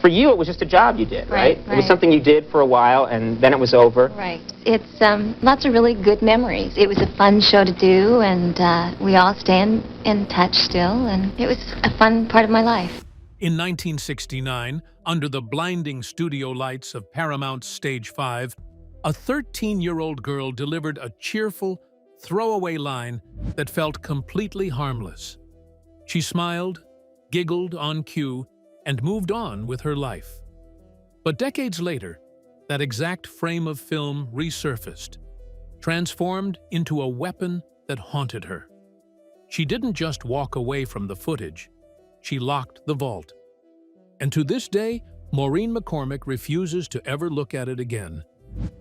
For you, it was just a job you did, right? Right. It was something you did for a while, and then it was over. Right. It's lots of really good memories. It was a fun show to do, and we all stay in touch still, and it was a fun part of my life. In 1969, under the blinding studio lights of Paramount's Stage 5, a 13-year-old girl delivered a cheerful, throwaway line that felt completely harmless. She smiled, giggled on cue, and moved on with her life. But decades later, that exact frame of film resurfaced, transformed into a weapon that haunted her. She didn't just walk away from the footage, she locked the vault. And to this day, Maureen McCormick refuses to ever look at it again.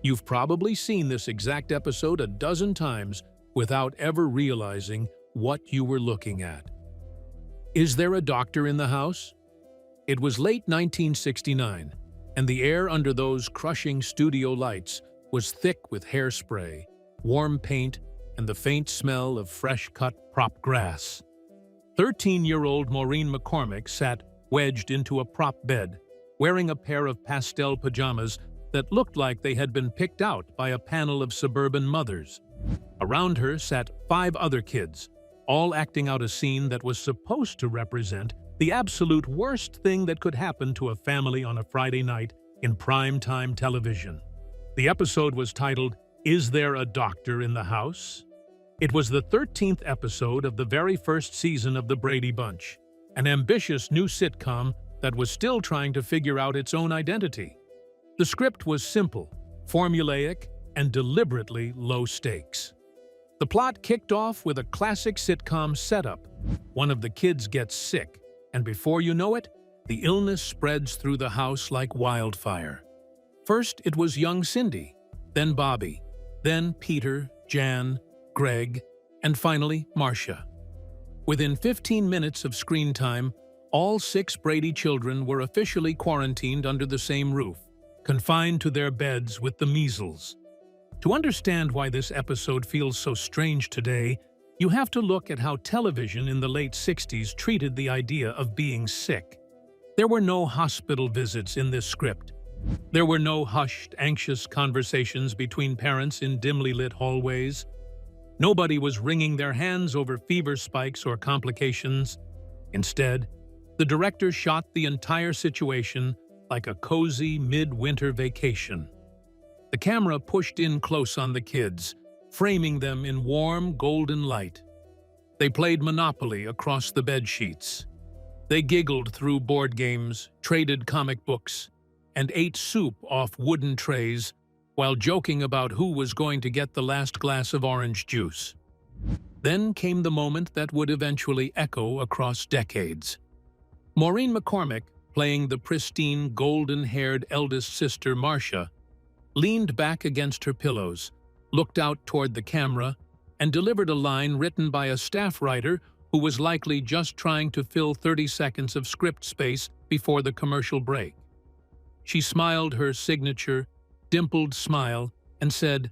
You've probably seen this exact episode a dozen times without ever realizing what you were looking at. Is there a doctor in the house? It was late 1969, and the air under those crushing studio lights was thick with hairspray, warm paint, and the faint smell of fresh-cut prop grass. 13-year-old Maureen McCormick sat wedged into a prop bed, wearing a pair of pastel pajamas that looked like they had been picked out by a panel of suburban mothers. Around her sat 5 other kids, all acting out a scene that was supposed to represent the absolute worst thing that could happen to a family on a Friday night in prime-time television. The episode was titled, "Is There a Doctor in the House?" It was the 13th episode of the very first season of The Brady Bunch, an ambitious new sitcom that was still trying to figure out its own identity. The script was simple, formulaic, and deliberately low stakes. The plot kicked off with a classic sitcom setup. One of the kids gets sick, and before you know it, the illness spreads through the house like wildfire. First, it was young Cindy, then Bobby, then Peter, Jan, Greg, and finally Marcia. Within 15 minutes of screen time, all 6 Brady children were officially quarantined under the same roof, confined to their beds with the measles. To understand why this episode feels so strange today, you have to look at how television in the late 60s treated the idea of being sick. There were no hospital visits in this script. There were no hushed, anxious conversations between parents in dimly lit hallways. Nobody was wringing their hands over fever spikes or complications. Instead, the director shot the entire situation like a cozy mid-winter vacation. The camera pushed in close on the kids, framing them in warm, golden light. They played Monopoly across the bed sheets. They giggled through board games, traded comic books, and ate soup off wooden trays while joking about who was going to get the last glass of orange juice. Then came the moment that would eventually echo across decades. Maureen McCormick, playing the pristine, golden-haired eldest sister Marcia, leaned back against her pillows, looked out toward the camera, and delivered a line written by a staff writer who was likely just trying to fill 30 seconds of script space before the commercial break. She smiled her signature, dimpled smile and said,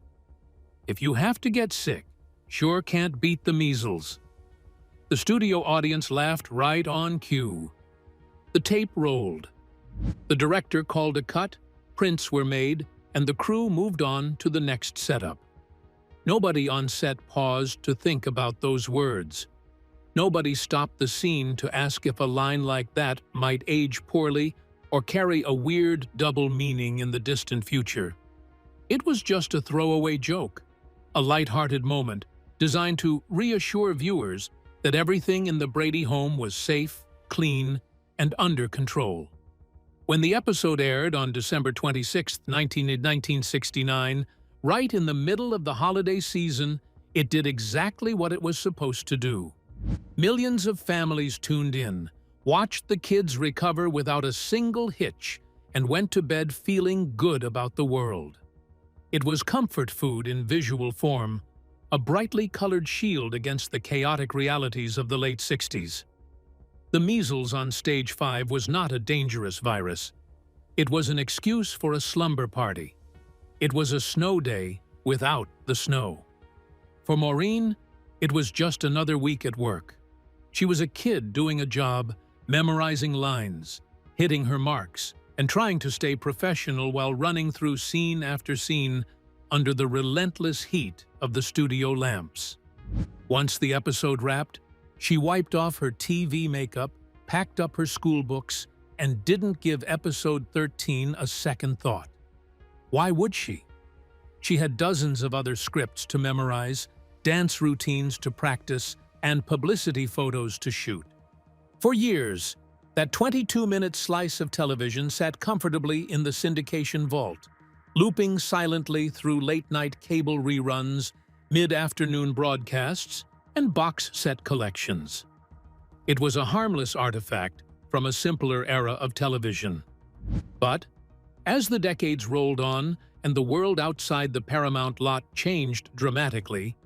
"If you have to get sick, sure can't beat the measles." The studio audience laughed right on cue. The tape rolled. The director called a cut, prints were made, and the crew moved on to the next setup. Nobody on set paused to think about those words. Nobody stopped the scene to ask if a line like that might age poorly or carry a weird double meaning in the distant future. It was just a throwaway joke, a light-hearted moment designed to reassure viewers that everything in the Brady home was safe, clean, and under control. When the episode aired on December 26, 1969, right in the middle of the holiday season, it did exactly what it was supposed to do. Millions of families tuned in, watched the kids recover without a single hitch, and went to bed feeling good about the world. It was comfort food in visual form, a brightly colored shield against the chaotic realities of the late 60s. The measles on Stage 5 was not a dangerous virus. It was an excuse for a slumber party. It was a snow day without the snow. For Maureen, it was just another week at work. She was a kid doing a job, memorizing lines, hitting her marks and trying to stay professional while running through scene after scene under the relentless heat of the studio lamps. Once the episode wrapped, she wiped off her TV makeup, packed up her school books, and didn't give episode 13 a second thought. Why would she? She had dozens of other scripts to memorize, dance routines to practice, and publicity photos to shoot. For years, that 22-minute slice of television sat comfortably in the syndication vault, looping silently through late-night cable reruns, mid-afternoon broadcasts, and box set collections. It was a harmless artifact from a simpler era of television. But, as the decades rolled on and the world outside the Paramount lot changed dramatically,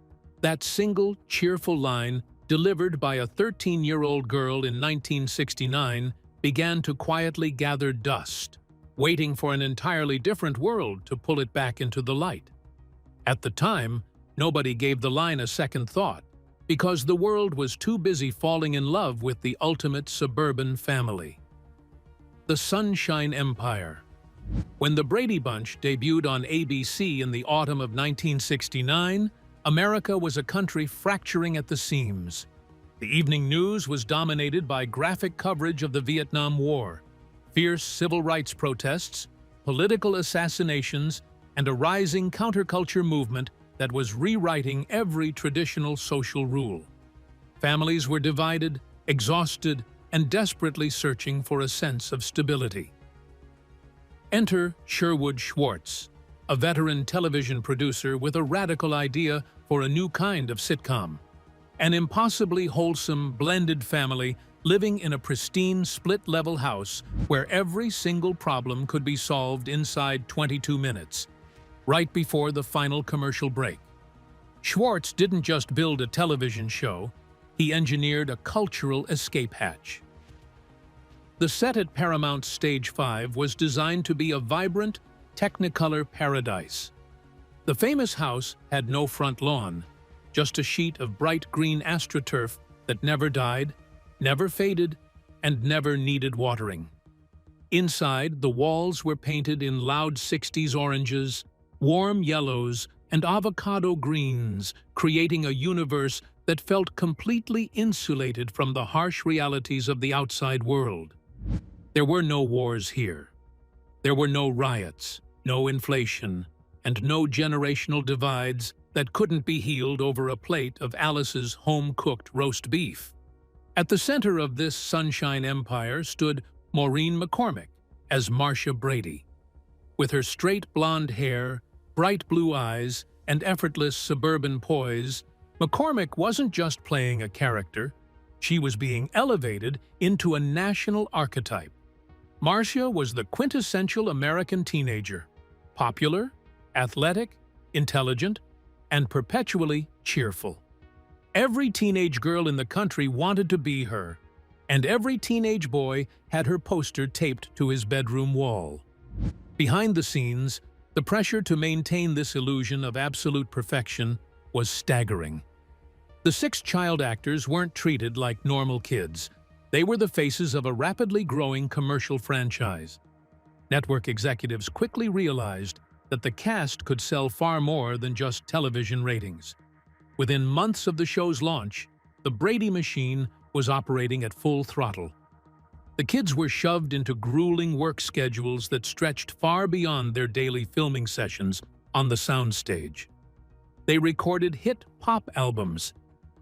that single, cheerful line delivered by a 13-year-old girl in 1969 began to quietly gather dust, waiting for an entirely different world to pull it back into the light. At the time, nobody gave the line a second thought, because the world was too busy falling in love with the ultimate suburban family. The Sunshine Empire. When the Brady Bunch debuted on ABC in the autumn of 1969, America was a country fracturing at the seams. The evening news was dominated by graphic coverage of the Vietnam War, fierce civil rights protests, political assassinations, and a rising counterculture movement that was rewriting every traditional social rule. Families were divided, exhausted, and desperately searching for a sense of stability. Enter Sherwood Schwartz, a veteran television producer with a radical idea for a new kind of sitcom. An impossibly wholesome, blended family living in a pristine, split-level house where every single problem could be solved inside 22 minutes, right before the final commercial break. Schwartz didn't just build a television show, he engineered a cultural escape hatch. The set at Paramount's Stage 5 was designed to be a vibrant, Technicolor paradise. The famous house had no front lawn, just a sheet of bright green astroturf that never died, never faded, and never needed watering. Inside, the walls were painted in loud 60s oranges, warm yellows, and avocado greens, creating a universe that felt completely insulated from the harsh realities of the outside world. There were no wars here. There were no riots, no inflation, and no generational divides that couldn't be healed over a plate of Alice's home-cooked roast beef. At the center of this Sunshine Empire stood Maureen McCormick as Marcia Brady. With her straight blonde hair, bright blue eyes, and effortless suburban poise, McCormick wasn't just playing a character, she was being elevated into a national archetype. Marcia was the quintessential American teenager, popular, athletic, intelligent, and perpetually cheerful. Every teenage girl in the country wanted to be her, and every teenage boy had her poster taped to his bedroom wall. Behind the scenes, the pressure to maintain this illusion of absolute perfection was staggering. The 6 child actors weren't treated like normal kids. They were the faces of a rapidly growing commercial franchise. Network executives quickly realized that the cast could sell far more than just television ratings. Within months of the show's launch, the Brady machine was operating at full throttle. The kids were shoved into grueling work schedules that stretched far beyond their daily filming sessions on the soundstage. They recorded hit pop albums,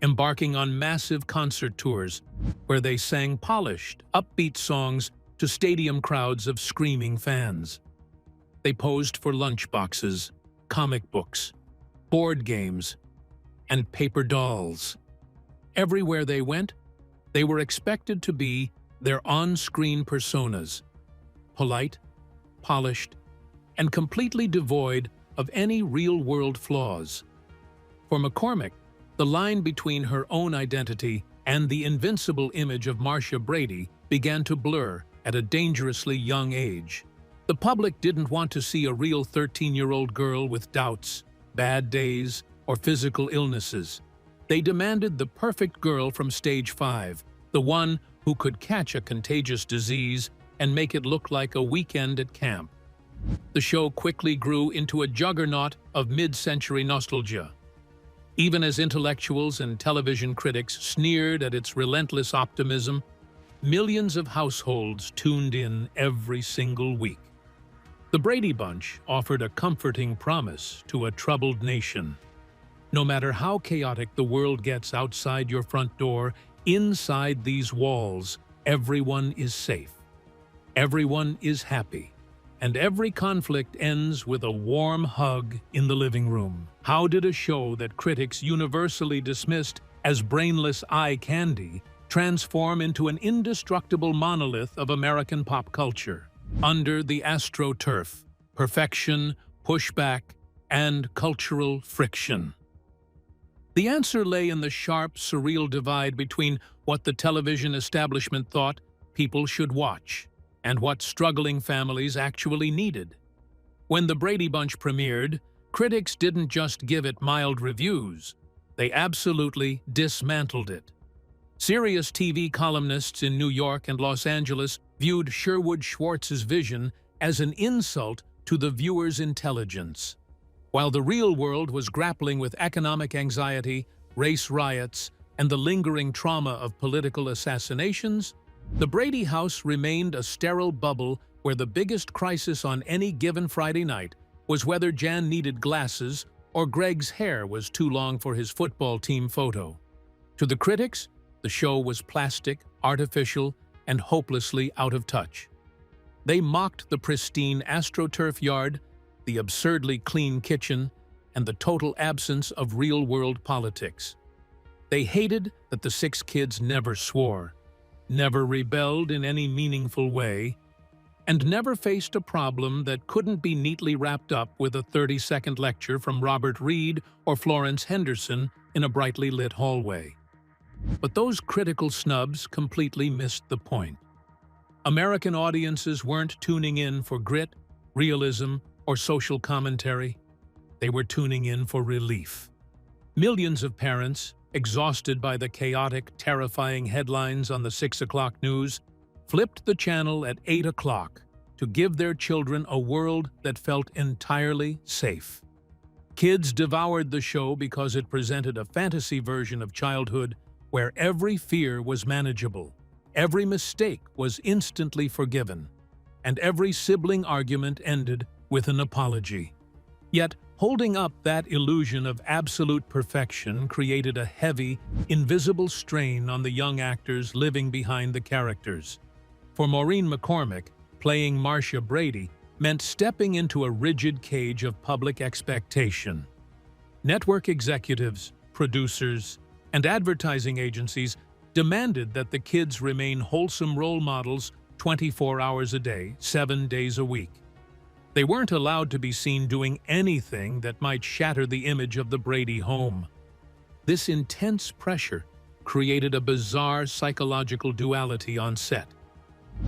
embarking on massive concert tours where they sang polished, upbeat songs to stadium crowds of screaming fans. They posed for lunchboxes, comic books, board games, and paper dolls. Everywhere they went, they were expected to be their on-screen personas, polite, polished, and completely devoid of any real-world flaws. For McCormick, the line between her own identity and the invincible image of Marcia Brady began to blur at a dangerously young age. The public didn't want to see a real 13-year-old girl with doubts, bad days, or physical illnesses. They demanded the perfect girl from Stage 5, the one who could catch a contagious disease and make it look like a weekend at camp. The show quickly grew into a juggernaut of mid-century nostalgia. Even as intellectuals and television critics sneered at its relentless optimism, millions of households tuned in every single week. The Brady Bunch offered a comforting promise to a troubled nation. No matter how chaotic the world gets outside your front door, inside these walls, everyone is safe. Everyone is happy. And every conflict ends with a warm hug in the living room. How did a show that critics universally dismissed as brainless eye candy transform into an indestructible monolith of American pop culture? Under the AstroTurf, perfection, pushback, and cultural friction. The answer lay in the sharp, surreal divide between what the television establishment thought people should watch and what struggling families actually needed. When The Brady Bunch premiered, critics didn't just give it mild reviews, they absolutely dismantled it. Serious TV columnists in New York and Los Angeles viewed Sherwood Schwartz's vision as an insult to the viewer's intelligence. While the real world was grappling with economic anxiety, race riots, and the lingering trauma of political assassinations, the Brady house remained a sterile bubble where the biggest crisis on any given Friday night was whether Jan needed glasses or Greg's hair was too long for his football team photo. To the critics, the show was plastic, artificial, and hopelessly out of touch. They mocked the pristine AstroTurf yard, the absurdly clean kitchen, and the total absence of real-world politics. They hated that the six kids never swore, never rebelled in any meaningful way, and never faced a problem that couldn't be neatly wrapped up with a 30-second lecture from Robert Reed or Florence Henderson in a brightly lit hallway. But those critical snubs completely missed the point. American audiences weren't tuning in for grit, realism, or social commentary. They were tuning in for relief. Millions of parents, exhausted by the chaotic, terrifying headlines on the 6 o'clock news, flipped the channel at 8 o'clock to give their children a world that felt entirely safe. Kids devoured the show because it presented a fantasy version of childhood where every fear was manageable, every mistake was instantly forgiven, and every sibling argument ended with an apology. Yet, holding up that illusion of absolute perfection created a heavy, invisible strain on the young actors living behind the characters. For Maureen McCormick, playing Marcia Brady meant stepping into a rigid cage of public expectation. Network executives, producers, and advertising agencies demanded that the kids remain wholesome role models 24 hours a day, 7 days a week. They weren't allowed to be seen doing anything that might shatter the image of the Brady home. This intense pressure created a bizarre psychological duality on set.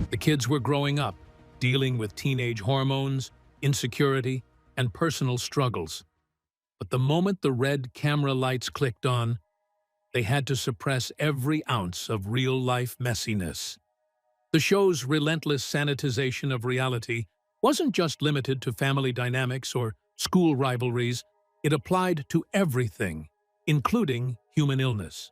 The kids were growing up, dealing with teenage hormones, insecurity, and personal struggles. But the moment the red camera lights clicked on, they had to suppress every ounce of real-life messiness. The show's relentless sanitization of reality wasn't just limited to family dynamics or school rivalries, it applied to everything, including human illness.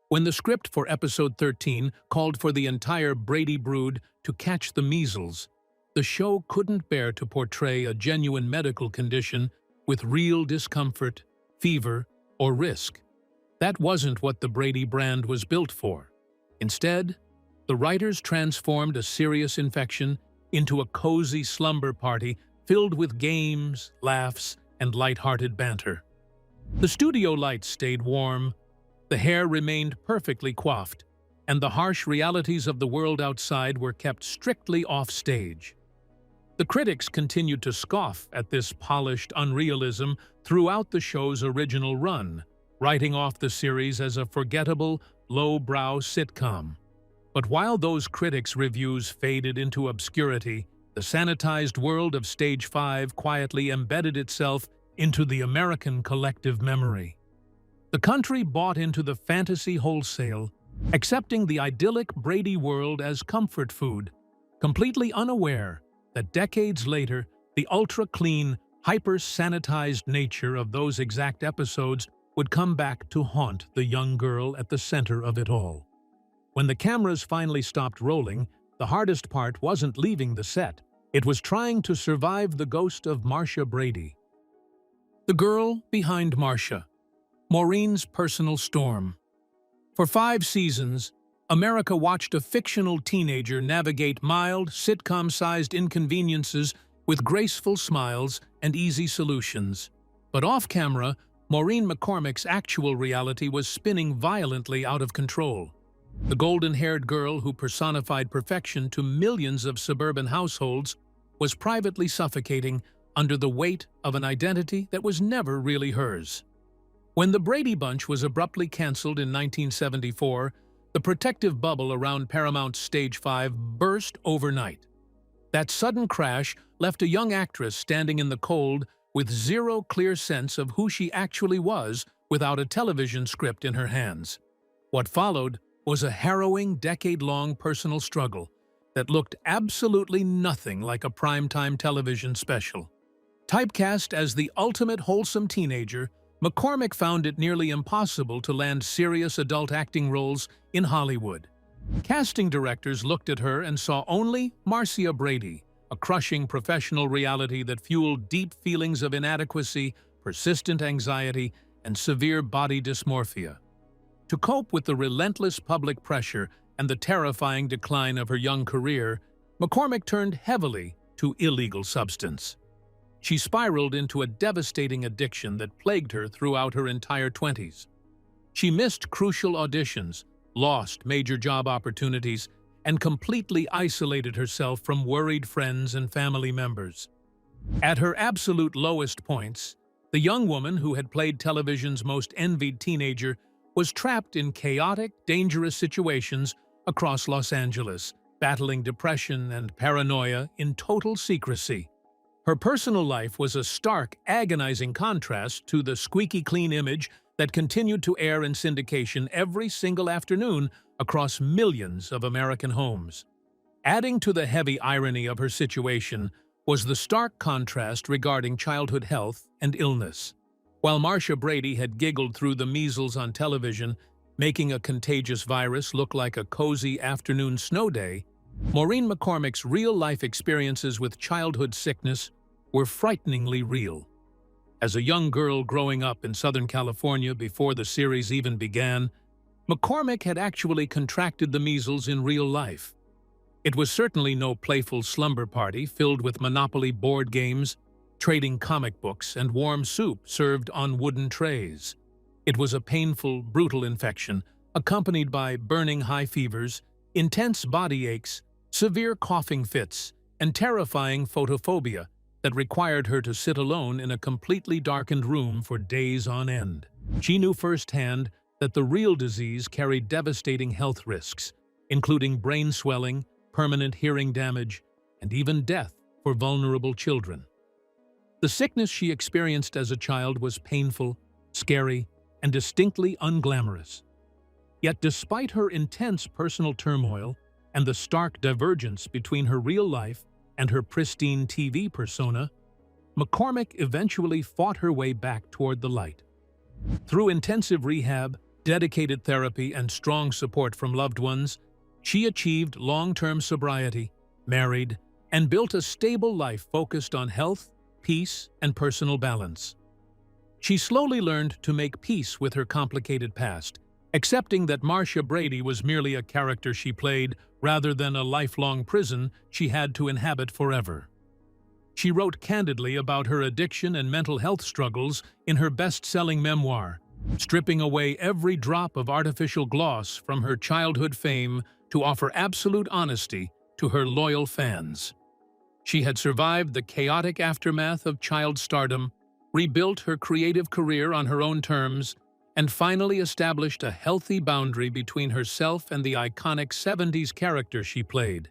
When the script for episode 13 called for the entire Brady brood to catch the measles, the show couldn't bear to portray a genuine medical condition with real discomfort, fever, or risk. That wasn't what the Brady brand was built for. Instead, the writers transformed a serious infection into a cozy slumber party filled with games, laughs, and light-hearted banter. The studio lights stayed warm, the hair remained perfectly coiffed, and the harsh realities of the world outside were kept strictly off-stage. The critics continued to scoff at this polished unrealism throughout the show's original run, writing off the series as a forgettable, low-brow sitcom. But while those critics' reviews faded into obscurity, the sanitized world of Stage 5 quietly embedded itself into the American collective memory. The country bought into the fantasy wholesale, accepting the idyllic Brady world as comfort food, completely unaware that decades later, the ultra-clean, hyper-sanitized nature of those exact episodes would come back to haunt the young girl at the center of it all. When the cameras finally stopped rolling, the hardest part wasn't leaving the set. It was trying to survive the ghost of Marcia Brady. The girl behind Marcia, Maureen's personal storm. For 5 seasons, America watched a fictional teenager navigate mild, sitcom-sized inconveniences with graceful smiles and easy solutions. But off-camera, Maureen McCormick's actual reality was spinning violently out of control. The golden-haired girl who personified perfection to millions of suburban households was privately suffocating under the weight of an identity that was never really hers. When the Brady Bunch was abruptly canceled in 1974, the protective bubble around Paramount's Stage 5 burst overnight. That sudden crash left a young actress standing in the cold with zero clear sense of who she actually was without a television script in her hands. What followed was a harrowing, decade-long personal struggle that looked absolutely nothing like a primetime television special. Typecast as the ultimate wholesome teenager, McCormick found it nearly impossible to land serious adult acting roles in Hollywood. Casting directors looked at her and saw only Marcia Brady, a crushing professional reality that fueled deep feelings of inadequacy, persistent anxiety, and severe body dysmorphia. To cope with the relentless public pressure and the terrifying decline of her young career, McCormick turned heavily to illegal substance. She spiraled into a devastating addiction that plagued her throughout her entire 20s. She missed crucial auditions, lost major job opportunities, and completely isolated herself from worried friends and family members. At her absolute lowest points, the young woman who had played television's most envied teenager was trapped in chaotic, dangerous situations across Los Angeles, battling depression and paranoia in total secrecy. Her personal life was a stark, agonizing contrast to the squeaky clean image that continued to air in syndication every single afternoon across millions of American homes. Adding to the heavy irony of her situation was the stark contrast regarding childhood health and illness. While Marcia Brady had giggled through the measles on television, making a contagious virus look like a cozy afternoon snow day, Maureen McCormick's real-life experiences with childhood sickness were frighteningly real. As a young girl growing up in Southern California before the series even began, McCormick had actually contracted the measles in real life. It was certainly no playful slumber party filled with Monopoly board games, trading comic books, and warm soup served on wooden trays. It was a painful, brutal infection, accompanied by burning high fevers, intense body aches, severe coughing fits, and terrifying photophobia that required her to sit alone in a completely darkened room for days on end. She knew firsthand that the real disease carried devastating health risks, including brain swelling, permanent hearing damage, and even death for vulnerable children. The sickness she experienced as a child was painful, scary, and distinctly unglamorous. Yet despite her intense personal turmoil and the stark divergence between her real life and her pristine TV persona, McCormick eventually fought her way back toward the light. Through intensive rehab, dedicated therapy, and strong support from loved ones, she achieved long-term sobriety, married, and built a stable life focused on health, peace, and personal balance. She slowly learned to make peace with her complicated past, accepting that Marcia Brady was merely a character she played rather than a lifelong prison she had to inhabit forever. She wrote candidly about her addiction and mental health struggles in her best-selling memoir, stripping away every drop of artificial gloss from her childhood fame to offer absolute honesty to her loyal fans. She had survived the chaotic aftermath of child stardom, rebuilt her creative career on her own terms, and finally established a healthy boundary between herself and the iconic 70s character she played.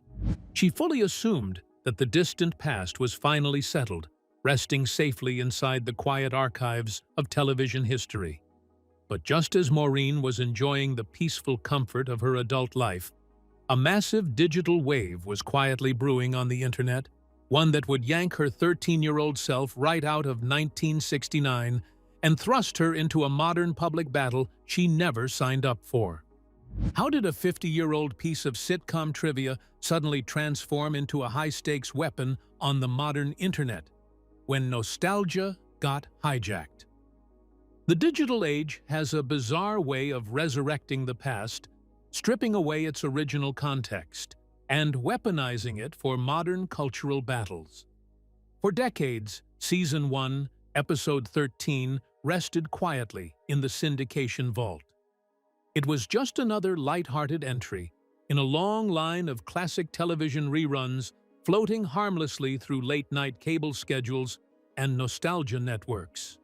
She fully assumed that the distant past was finally settled, resting safely inside the quiet archives of television history. But just as Maureen was enjoying the peaceful comfort of her adult life, A massive digital wave was quietly brewing on the internet, one that would yank her 13-year-old self right out of 1969 and thrust her into a modern public battle she never signed up for. How did a 50-year-old piece of sitcom trivia suddenly transform into a high-stakes weapon on the modern internet, when nostalgia got hijacked? The digital age has a bizarre way of resurrecting the past, stripping away its original context, and weaponizing it for modern cultural battles. For decades, Season 1, Episode 13 rested quietly in the syndication vault. It was just another light-hearted entry in a long line of classic television reruns floating harmlessly through late-night cable schedules and nostalgia networks.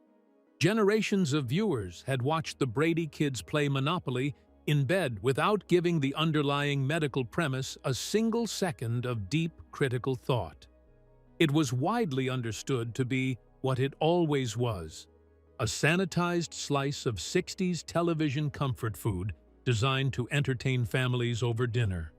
Generations of viewers had watched the Brady kids play Monopoly in bed without giving the underlying medical premise a single second of deep, critical thought. It was widely understood to be what it always was: a sanitized slice of 60s television comfort food designed to entertain families over dinner.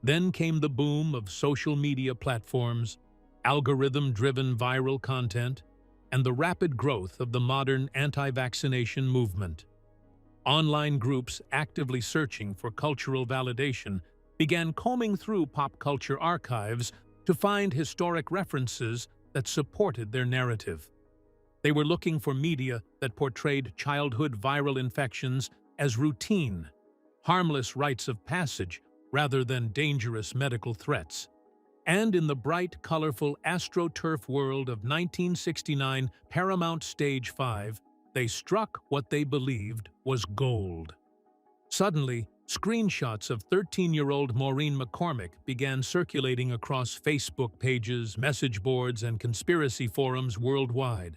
Then came the boom of social media platforms, algorithm-driven viral content, and the rapid growth of the modern anti-vaccination movement. Online groups actively searching for cultural validation began combing through pop culture archives to find historic references that supported their narrative. They were looking for media that portrayed childhood viral infections as routine, harmless rites of passage rather than dangerous medical threats. And in the bright, colorful AstroTurf world of 1969 Paramount Stage 5, they struck what they believed was gold. Suddenly, screenshots of 13-year-old Maureen McCormick began circulating across Facebook pages, message boards, and conspiracy forums worldwide.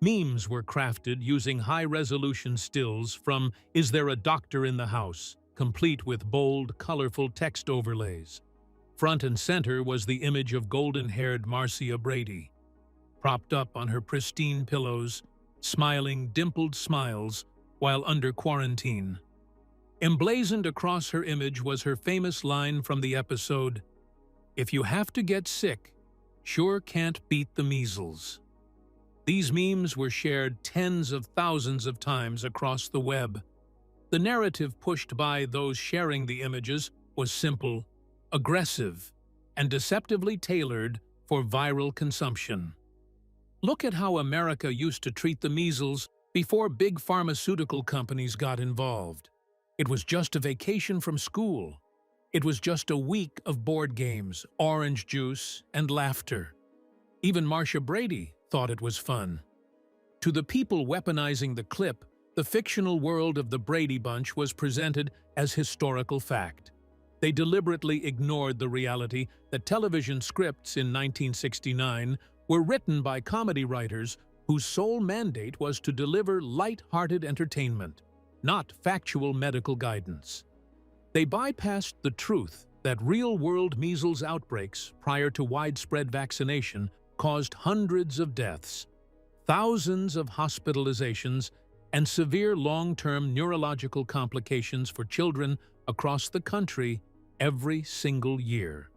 Memes were crafted using high-resolution stills from "Is there a doctor in the house?", complete with bold, colorful text overlays. Front and center was the image of golden-haired Marcia Brady, propped up on her pristine pillows, smiling dimpled smiles while under quarantine. Emblazoned across her image was her famous line from the episode, "If you have to get sick, sure can't beat the measles." These memes were shared tens of thousands of times across the web. The narrative pushed by those sharing the images was simple, aggressive, and deceptively tailored for viral consumption. Look at how America used to treat the measles before big pharmaceutical companies got involved. It was just a vacation from school. It was just a week of board games, orange juice, and laughter. Even Marcia Brady thought it was fun. To the people weaponizing the clip, the fictional world of the Brady Bunch was presented as historical fact. They deliberately ignored the reality that television scripts in 1969 were written by comedy writers whose sole mandate was to deliver light-hearted entertainment, not factual medical guidance. They bypassed the truth that real-world measles outbreaks prior to widespread vaccination caused hundreds of deaths, thousands of hospitalizations, and severe long-term neurological complications for children across the country every single year.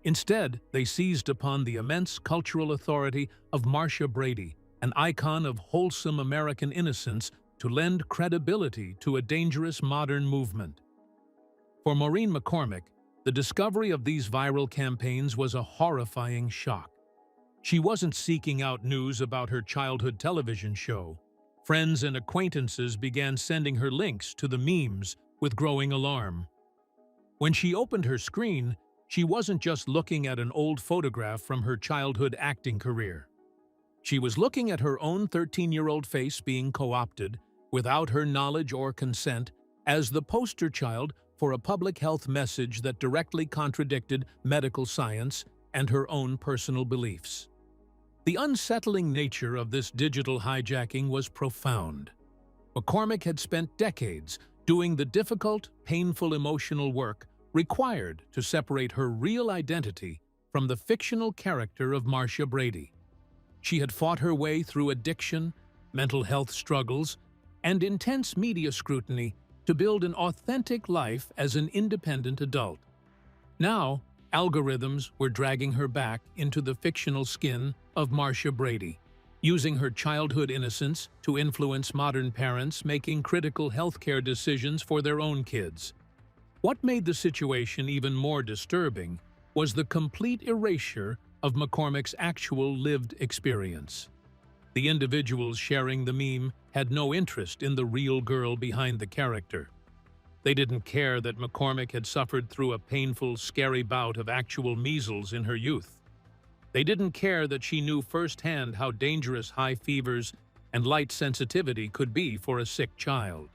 Instead, they seized upon the immense cultural authority of Marcia Brady, an icon of wholesome American innocence, to lend credibility to a dangerous modern movement. For Maureen McCormick, the discovery of these viral campaigns was a horrifying shock. She wasn't seeking out news about her childhood television show. Friends and acquaintances began sending her links to the memes with growing alarm. When she opened her screen, she wasn't just looking at an old photograph from her childhood acting career. She was looking at her own 13-year-old face being co-opted, without her knowledge or consent, as the poster child for a public health message that directly contradicted medical science and her own personal beliefs. The unsettling nature of this digital hijacking was profound. McCormick had spent decades doing the difficult, painful emotional work required to separate her real identity from the fictional character of Marcia Brady. She had fought her way through addiction, mental health struggles, and intense media scrutiny to build an authentic life as an independent adult. Now, algorithms were dragging her back into the fictional skin of Marcia Brady, using her childhood innocence to influence modern parents making critical healthcare decisions for their own kids. What made the situation even more disturbing was the complete erasure of McCormick's actual lived experience. The individuals sharing the meme had no interest in the real girl behind the character. They didn't care that McCormick had suffered through a painful, scary bout of actual measles in her youth. They didn't care that she knew firsthand how dangerous high fevers and light sensitivity could be for a sick child.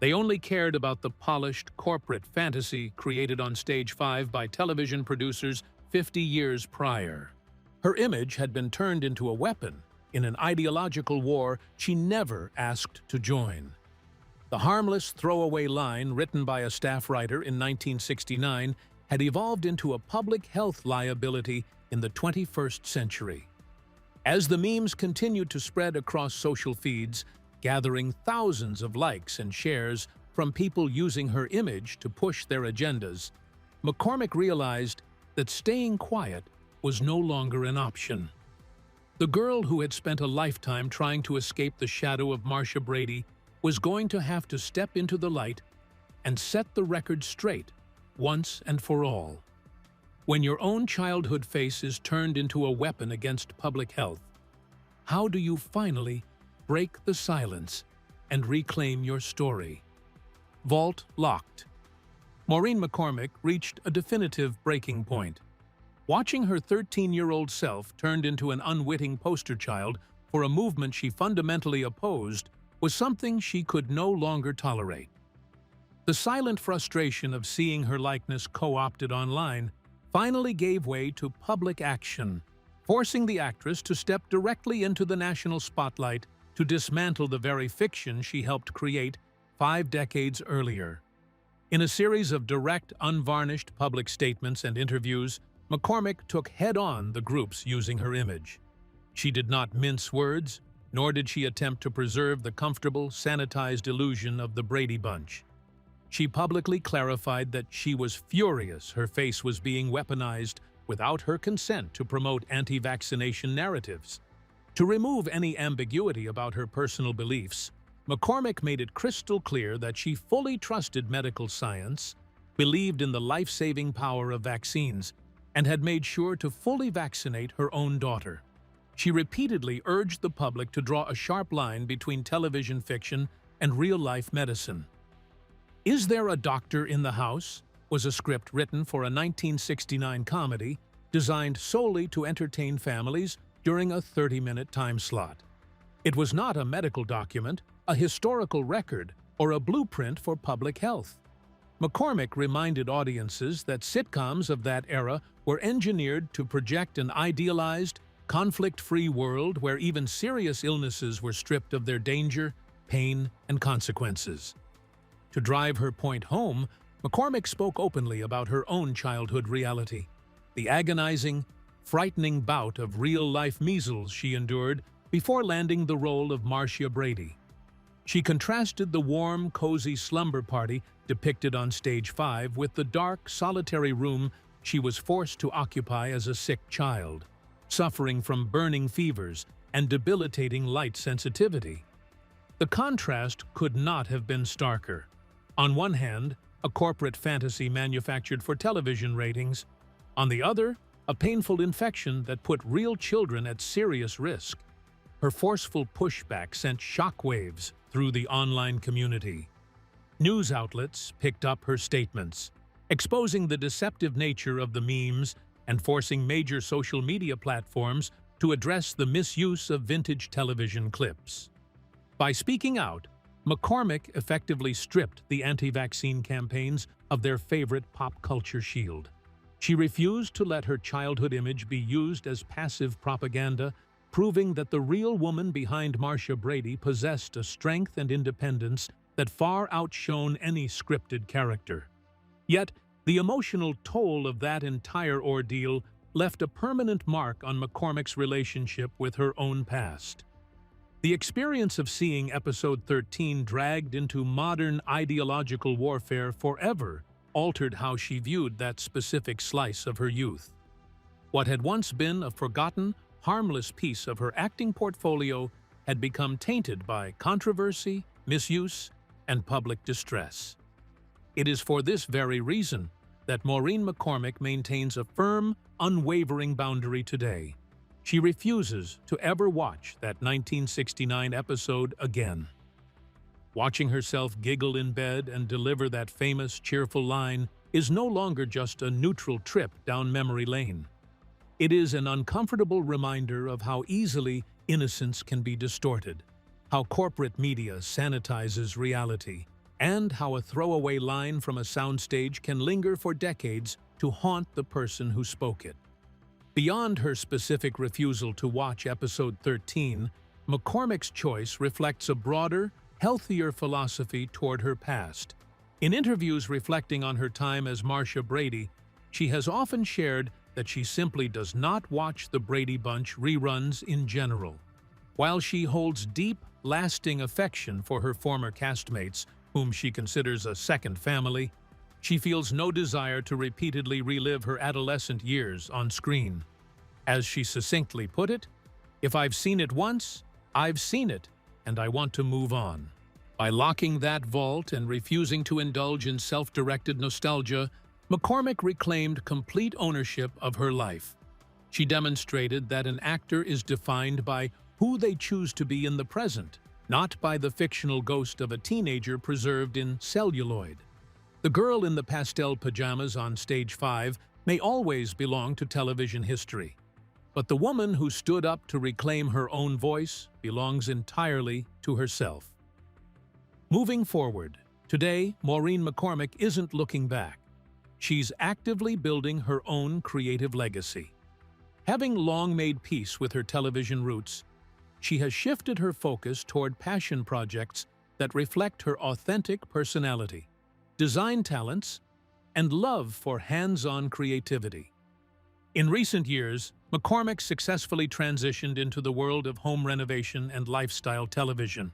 They only cared about the polished corporate fantasy created on Stage 5 by television producers 50 years prior. Her image had been turned into a weapon in an ideological war she never asked to join. The harmless throwaway line written by a staff writer in 1969 had evolved into a public health liability in the 21st century. As the memes continued to spread across social feeds, gathering thousands of likes and shares from people using her image to push their agendas, McCormick realized that staying quiet was no longer an option. The girl who had spent a lifetime trying to escape the shadow of Marcia Brady was going to have to step into the light and set the record straight, once and for all. When your own childhood face is turned into a weapon against public health, how do you finally break the silence and reclaim your story? Vault locked. Maureen McCormick reached a definitive breaking point. Watching her 13-year-old self turned into an unwitting poster child for a movement she fundamentally opposed was something she could no longer tolerate. The silent frustration of seeing her likeness co-opted online finally gave way to public action, forcing the actress to step directly into the national spotlight to dismantle the very fiction she helped create 5 decades earlier. In a series of direct, unvarnished public statements and interviews, McCormick took head-on the groups using her image. She did not mince words, nor did she attempt to preserve the comfortable, sanitized illusion of the Brady Bunch. She publicly clarified that she was furious her face was being weaponized without her consent to promote anti-vaccination narratives. To remove any ambiguity about her personal beliefs, McCormick made it crystal clear that she fully trusted medical science, believed in the life-saving power of vaccines, and had made sure to fully vaccinate her own daughter. She repeatedly urged the public to draw a sharp line between television fiction and real-life medicine. Is There a Doctor in the House? Was a script written for a 1969 comedy designed solely to entertain families during a 30-minute time slot. It was not a medical document, a historical record, or a blueprint for public health. McCormick reminded audiences that sitcoms of that era were engineered to project an idealized, conflict-free world where even serious illnesses were stripped of their danger, pain, and consequences. To drive her point home, McCormick spoke openly about her own childhood reality, the agonizing, frightening bout of real-life measles she endured before landing the role of Marcia Brady. She contrasted the warm, cozy slumber party depicted on Stage 5 with the dark, solitary room she was forced to occupy as a sick child, suffering from burning fevers and debilitating light sensitivity. The contrast could not have been starker. On one hand, a corporate fantasy manufactured for television ratings. On the other, a painful infection that put real children at serious risk. Her forceful pushback sent shockwaves through the online community. News outlets picked up her statements, exposing the deceptive nature of the memes and forcing major social media platforms to address the misuse of vintage television clips. By speaking out, McCormick effectively stripped the anti-vaccine campaigns of their favorite pop culture shield. She refused to let her childhood image be used as passive propaganda, proving that the real woman behind Marcia Brady possessed a strength and independence that far outshone any scripted character. Yet, the emotional toll of that entire ordeal left a permanent mark on McCormick's relationship with her own past. The experience of seeing episode 13 dragged into modern ideological warfare forever altered how she viewed that specific slice of her youth. What had once been a forgotten, harmless piece of her acting portfolio had become tainted by controversy, misuse, and public distress. It is for this very reason that Maureen McCormick maintains a firm, unwavering boundary today. She refuses to ever watch that 1969 episode again. Watching herself giggle in bed and deliver that famous cheerful line is no longer just a neutral trip down memory lane. It is an uncomfortable reminder of how easily innocence can be distorted, how corporate media sanitizes reality, and how a throwaway line from a soundstage can linger for decades to haunt the person who spoke it. Beyond her specific refusal to watch episode 13, McCormick's choice reflects a broader, healthier philosophy toward her past. In interviews reflecting on her time as Marcia Brady, she has often shared that she simply does not watch the Brady Bunch reruns in general. While she holds deep, lasting affection for her former castmates, whom she considers a second family, she feels no desire to repeatedly relive her adolescent years on screen. As she succinctly put it, "If I've seen it once, I've seen it, and I want to move on." By locking that vault and refusing to indulge in self-directed nostalgia, McCormick reclaimed complete ownership of her life. She demonstrated that an actor is defined by who they choose to be in the present, not by the fictional ghost of a teenager preserved in celluloid. The girl in the pastel pajamas on Stage 5 may always belong to television history, but the woman who stood up to reclaim her own voice belongs entirely to herself. Moving forward, today, Maureen McCormick isn't looking back. She's actively building her own creative legacy. Having long made peace with her television roots, she has shifted her focus toward passion projects that reflect her authentic personality, design talents, and love for hands-on creativity. In recent years, McCormick successfully transitioned into the world of home renovation and lifestyle television.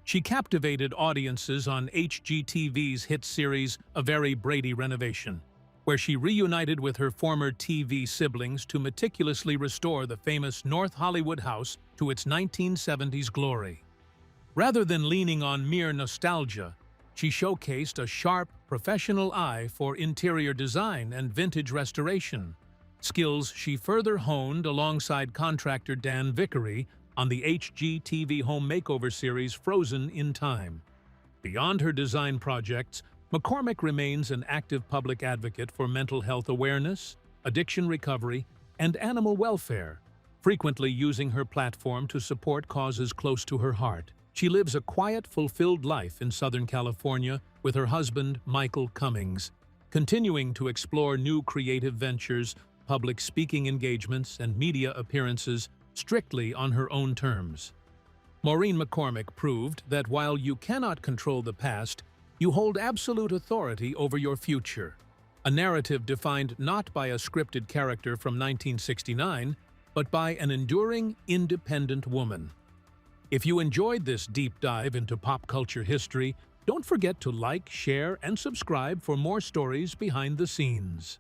She captivated audiences on HGTV's hit series A Very Brady Renovation, where she reunited with her former TV siblings to meticulously restore the famous North Hollywood house to its 1970s glory. Rather than leaning on mere nostalgia, she showcased a sharp, professional eye for interior design and vintage restoration, skills she further honed alongside contractor Dan Vickery on the HGTV home makeover series Frozen in Time. Beyond her design projects, McCormick remains an active public advocate for mental health awareness, addiction recovery, and animal welfare, frequently using her platform to support causes close to her heart. She lives a quiet, fulfilled life in Southern California with her husband, Michael Cummings, continuing to explore new creative ventures, public speaking engagements, and media appearances strictly on her own terms. Maureen McCormick proved that while you cannot control the past, you hold absolute authority over your future, a narrative defined not by a scripted character from 1969, but by an enduring, independent woman. If you enjoyed this deep dive into pop culture history, don't forget to like, share, and subscribe for more stories behind the scenes.